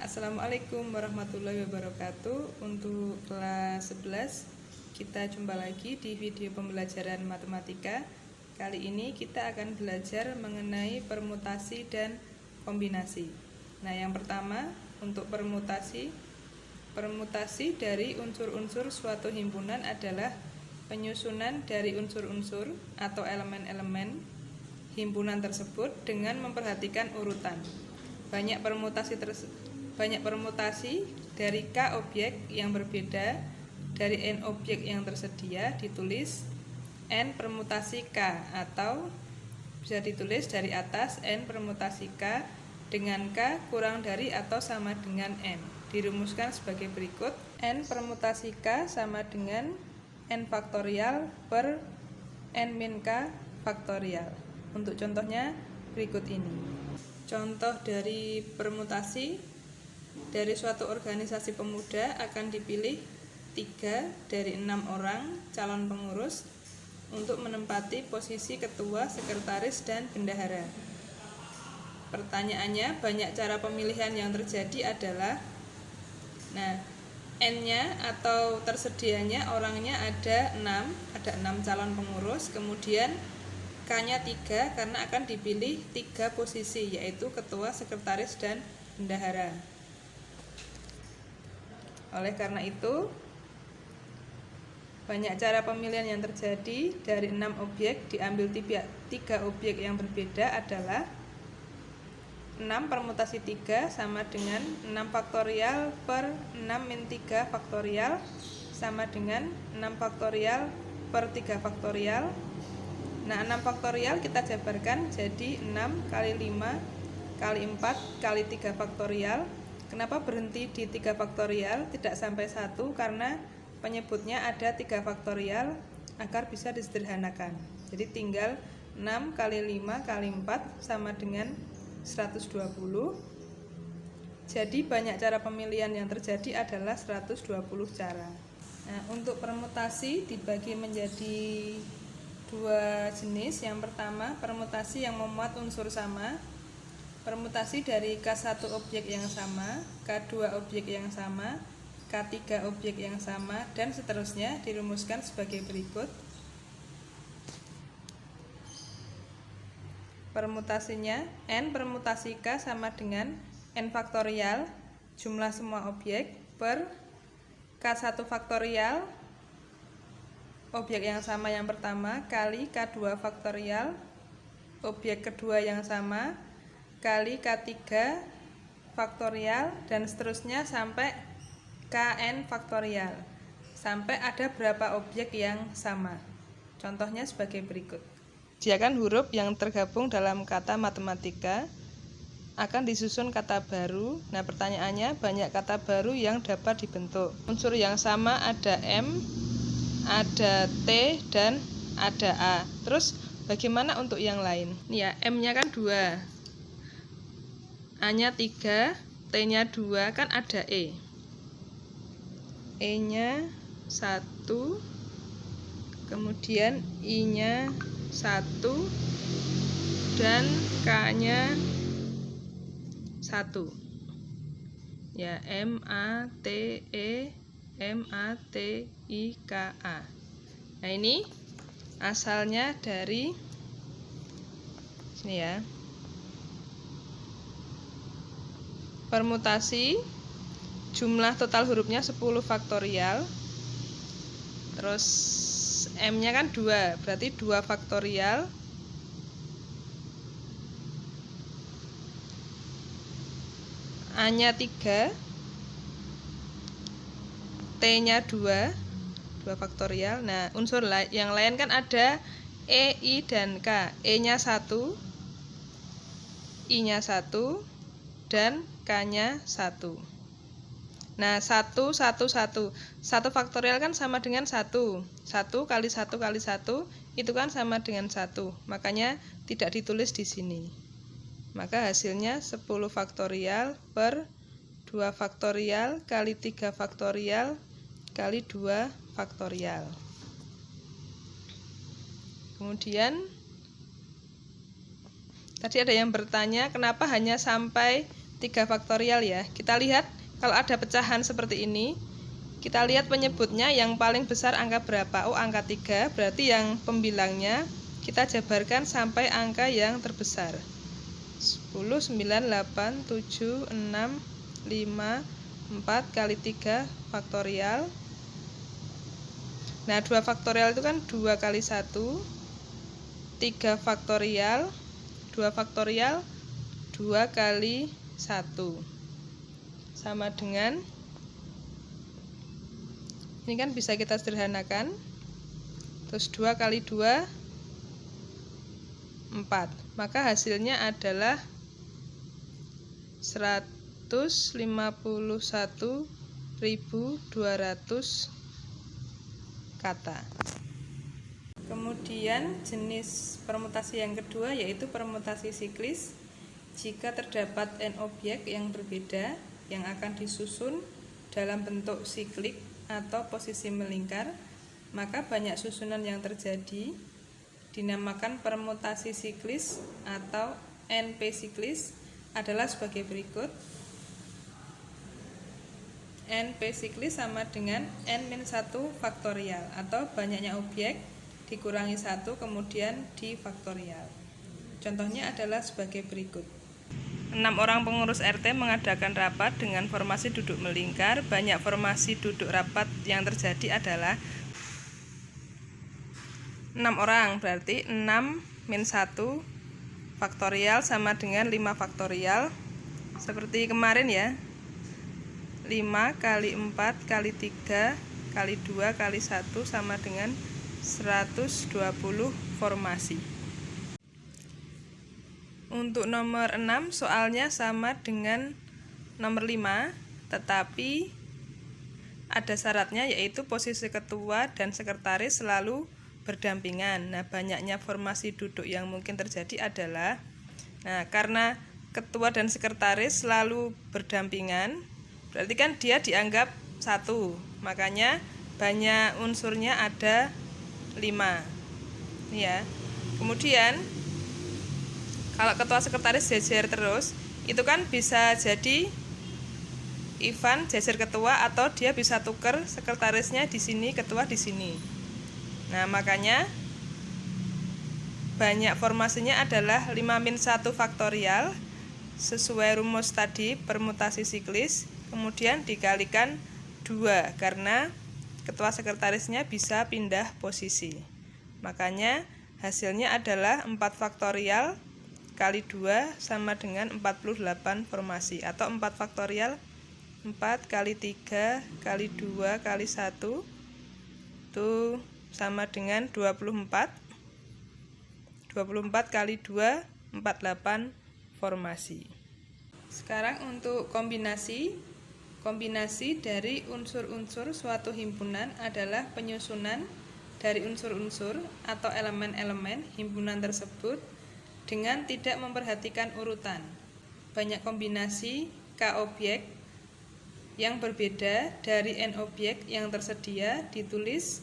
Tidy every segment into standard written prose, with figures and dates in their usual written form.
Assalamualaikum warahmatullahi wabarakatuh. Untuk kelas 11 kita jumpa lagi di video pembelajaran matematika. Kali ini kita akan belajar mengenai permutasi dan kombinasi. Nah, yang pertama untuk permutasi dari unsur-unsur suatu himpunan adalah penyusunan dari unsur-unsur atau elemen-elemen himpunan tersebut dengan memperhatikan urutan. Banyak permutasi dari K objek yang berbeda dari N objek yang tersedia ditulis N permutasi K, atau bisa ditulis dari atas N permutasi K dengan K kurang dari atau sama dengan N. Dirumuskan sebagai berikut: N permutasi K sama dengan N faktorial per N min K faktorial. Untuk contohnya berikut ini. Contoh dari permutasi: dari suatu organisasi pemuda akan dipilih 3 dari 6 orang calon pengurus untuk menempati posisi ketua, sekretaris, dan bendahara. Pertanyaannya, banyak cara pemilihan yang terjadi adalah, N-nya atau tersedianya orangnya ada 6 calon pengurus, kemudian K-nya 3 karena akan dipilih 3 posisi, yaitu ketua, sekretaris, dan bendahara. Oleh karena itu, banyak cara pemilihan yang terjadi. Dari 6 objek diambil 3 objek yang berbeda adalah 6 permutasi 3 sama dengan 6 faktorial per 6 min 3 faktorial sama dengan 6 faktorial per 3 faktorial. Nah, 6 faktorial kita jabarkan jadi 6 kali 5 kali 4 kali 3 faktorial. Kenapa berhenti di 3 faktorial, tidak sampai 1? Karena penyebutnya ada 3 faktorial agar bisa disederhanakan. Jadi tinggal 6 kali 5 kali 4 sama dengan 120. Jadi banyak cara pemilihan yang terjadi adalah 120 cara. Nah, untuk permutasi dibagi menjadi 2 jenis. Yang pertama, permutasi yang memuat unsur sama. Permutasi dari K1 objek yang sama, K2 objek yang sama, K3 objek yang sama, dan seterusnya, dirumuskan sebagai berikut. Permutasinya, N permutasi K sama dengan N faktorial, jumlah semua objek, per K1 faktorial, objek yang sama yang pertama, kali K2 faktorial, objek kedua yang sama, kali K3 faktorial, dan seterusnya sampai Kn faktorial, sampai ada berapa objek yang sama. Contohnya sebagai berikut. Sediakan huruf yang tergabung dalam kata matematika akan disusun kata baru. Nah, pertanyaannya, banyak kata baru yang dapat dibentuk. Unsur yang sama ada M, ada T, dan ada A. Terus bagaimana untuk yang lain? Ya, M-nya kan 2, A-nya 3, T-nya 2, kan ada E. E-nya 1, kemudian I-nya 1, dan K-nya 1. Ya, M-A-T-E, M-A-T-I-K-A. Nah, ini asalnya dari sini ya. Permutasi, jumlah total hurufnya 10 faktorial. Terus M-nya kan 2, berarti 2 faktorial. A-nya 3, T-nya 2 faktorial. Nah, unsur yang lain kan ada E, I, dan K. E-nya 1, I-nya 1, dan K-nya 1. Nah, 1, 1, 1. 1 faktorial kan sama dengan 1. 1 kali 1 kali 1 itu kan sama dengan 1. Makanya tidak ditulis di sini. Maka hasilnya 10 faktorial per 2 faktorial kali 3 faktorial kali 2 faktorial. Kemudian tadi ada yang bertanya kenapa hanya sampai 3 faktorial ya. Kita lihat kalau ada pecahan seperti ini, kita lihat penyebutnya yang paling besar angka berapa. Oh, angka 3, berarti yang pembilangnya kita jabarkan sampai angka yang terbesar. 10, 9, 8, 7, 6, 5, 4 kali 3 faktorial. Nah, 2 faktorial itu kan 2 kali 1, 3 faktorial, 2 faktorial, 2 kali 1. Sama dengan, ini kan bisa kita sederhanakan, terus 2 kali 2, 4. Maka hasilnya adalah 151.200 kata. Kemudian jenis permutasi yang kedua yaitu permutasi siklis. Jika terdapat n objek yang berbeda yang akan disusun dalam bentuk siklik atau posisi melingkar, maka banyak susunan yang terjadi dinamakan permutasi siklis atau NP siklis adalah sebagai berikut. NP siklis sama dengan N-1 faktorial atau banyaknya objek dikurangi 1 kemudian difaktorial. Contohnya adalah sebagai berikut. 6 orang pengurus RT mengadakan rapat dengan formasi duduk melingkar. Banyak formasi duduk rapat yang terjadi adalah 6 orang, berarti 6 min 1 faktorial sama dengan 5 faktorial. Seperti kemarin ya, 5 kali 4 kali 3 kali 2 kali 1 sama dengan 120 formasi. Untuk nomor 6 soalnya sama dengan nomor 5, tetapi ada syaratnya yaitu posisi ketua dan sekretaris selalu berdampingan. Nah, banyaknya formasi duduk yang mungkin terjadi adalah, karena ketua dan sekretaris selalu berdampingan, berarti kan dia dianggap 1, makanya banyak unsurnya ada 5 ya. Kemudian kalau ketua sekretaris jejer terus, itu kan bisa jadi Ivan jejer ketua atau dia bisa tuker sekretarisnya di sini, ketua di sini. Nah, makanya banyak formasinya adalah 5 min 1 faktorial sesuai rumus tadi permutasi siklis, kemudian dikalikan 2 karena ketua sekretarisnya bisa pindah posisi. Makanya hasilnya adalah 4 faktorial kali 2 sama dengan 48 formasi, atau 4 faktorial 4 kali 3 kali 2 kali 1 itu sama dengan 24 kali 2, 48 formasi. Sekarang untuk kombinasi dari unsur-unsur suatu himpunan adalah penyusunan dari unsur-unsur atau elemen-elemen himpunan tersebut dengan tidak memperhatikan urutan. Banyak kombinasi K objek yang berbeda dari N objek yang tersedia ditulis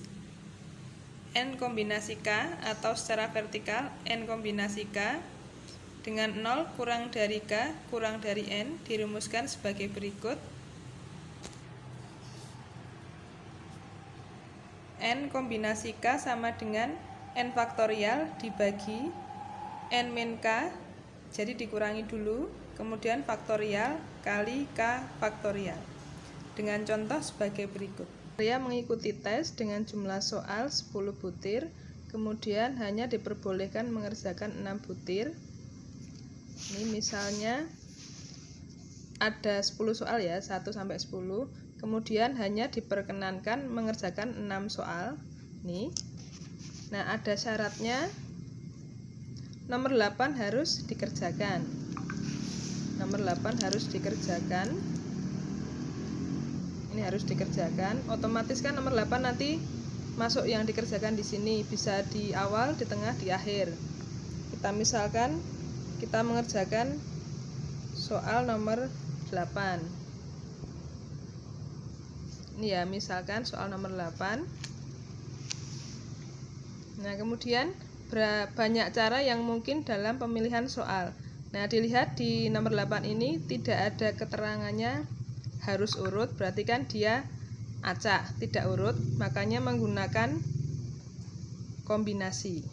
N kombinasi K atau secara vertikal N kombinasi K dengan 0 kurang dari K kurang dari N dirumuskan sebagai berikut. N kombinasi K sama dengan N faktorial dibagi N min K, jadi dikurangi dulu, kemudian faktorial kali K faktorial. Dengan contoh sebagai berikut. Saya mengikuti tes dengan jumlah soal 10 butir, kemudian hanya diperbolehkan mengerjakan 6 butir. Ini misalnya ada 10 soal ya, 1 sampai 10, kemudian hanya diperkenankan mengerjakan 6 soal. Nih. Nah, ada syaratnya nomor 8 harus dikerjakan. Nomor 8 harus dikerjakan. Ini harus dikerjakan. Otomatis kan nomor 8 nanti masuk yang dikerjakan di sini, bisa di awal, di tengah, di akhir. Kita misalkan kita mengerjakan soal nomor 8. Ini ya, misalkan soal nomor 8. Nah, kemudian banyak cara yang mungkin dalam pemilihan soal. Nah, dilihat di nomor 8 ini tidak ada keterangannya harus urut, berarti kan dia acak, tidak urut, makanya menggunakan kombinasi.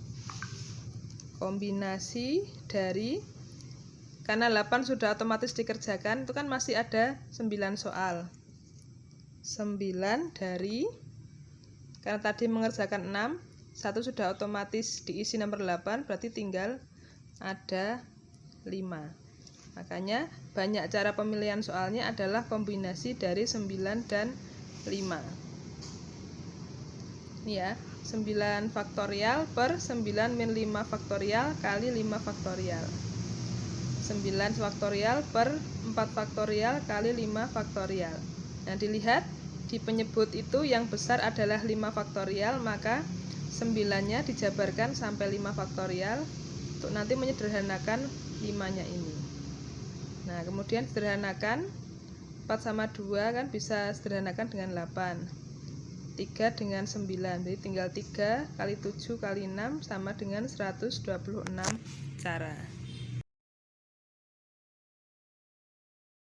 Kombinasi dari, karena 8 sudah otomatis dikerjakan, itu kan masih ada 9 soal. 9 dari, karena tadi mengerjakan 6, 1 sudah otomatis diisi nomor 8, berarti tinggal ada 5. Makanya banyak cara pemilihan soalnya adalah kombinasi dari 9 dan 5. Ini ya, 9 faktorial per 9 min 5 faktorial kali 5 faktorial. 9 faktorial per 4 faktorial kali 5 faktorial. Nah, dilihat di penyebut itu yang besar adalah 5 faktorial, maka 9-nya dijabarkan sampai 5 faktorial untuk nanti menyederhanakan 5-nya ini. Nah, kemudian sederhanakan 4 sama 2 kan bisa sederhanakan dengan 8. 3 dengan 9, jadi tinggal 3 kali 7 kali 6 sama dengan 126 cara.